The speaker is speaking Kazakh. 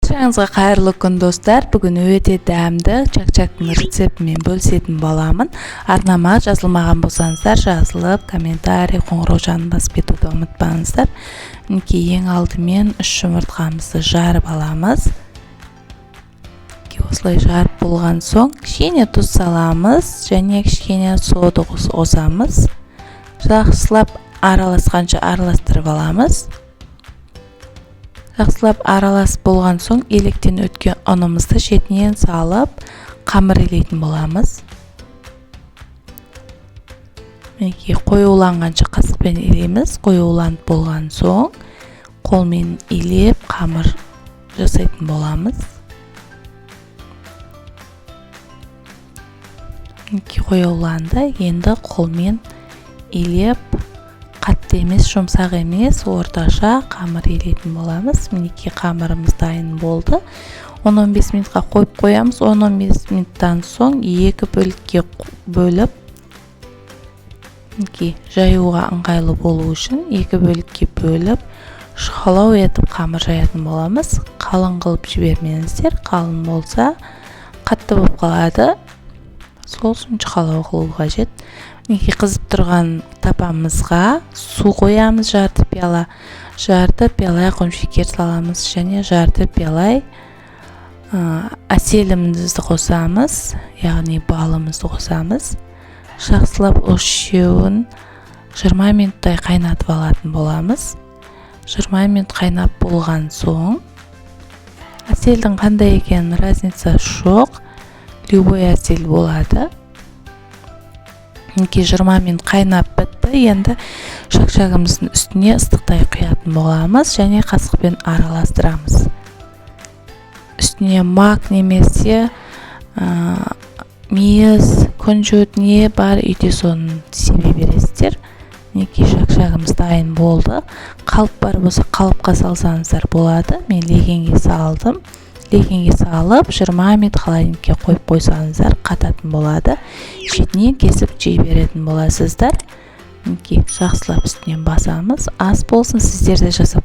Баршаңызға қайырлы күн достар. Бүгін өте дәмді чак-чактың рецептімен бөлісетін боламын. Арнама жазылмаған болсаңыздар, жазылып, комментарий, қоңырау жанын басып кетуді ұмытпаңыздар. Ең алдымен 3 жұмыртқамызды жарып аламыз. Осылай жарып болған соң кішкене тұз саламыз және кішкене сода қосамыз. Жақсылап араласқанша араластырып аламыз. Жақсылап араласып болған соң електен өткен ұнымызды шетінен салып қамыр илейтін боламыз. Қоюланғанша қасықпен илейміз. Қоюланып болған соң қолмен илеп қамыр жасайтын боламыз. Қоюланды, енді қолмен илеп қатты емес, жұмсақ емес, орташа қамыр илейтін боламыз. Мінекей қамырымыз дайын болды. 10-15 минутқа қойып қоямыз. 10-15 минуттан соң екі бөлікке бөліп, жаюға ыңғайлы болу үшін екі бөлікке бөліп, шұқалау етіп қамыр жаятын боламыз. Қалың қылып жібермеңіздер, қалың болса қатты болып қалады. Сол үшін шұқалау қылу қажет. Қызып тұрған тапамызға су қоямыз, жарты пиала құмшекер саламыз және жарты пиала әселімізді қосамыз, яғни балымызды қосамыз. Жақсылап үшеуін 20 минуттай қайнатып алатын боламыз. 20 минут қайнап болған соң әселдің қандай екенін разница жоқ, любой әсел болады. 20 минут қайнап бітті. Енді шақшағымыздың үстіне ыстықтай құятын боламыз және қасықпен араластырамыз. Үстіне мак немесе мейіз, күнжіт не бар үйде соны себе бересіздер. Шақшағымыз дайын болды. Қалып бар болса қалыпқа салсаңыздар болады. Мен легенге салдым. Легенге салып 20 минут холодильникке қойып қойсаңыздар қататын болады. Шетінен кесіп жей беретін боласыздар. Жақсылап үстінен басамыз. Ас болсын, сіздер де жасап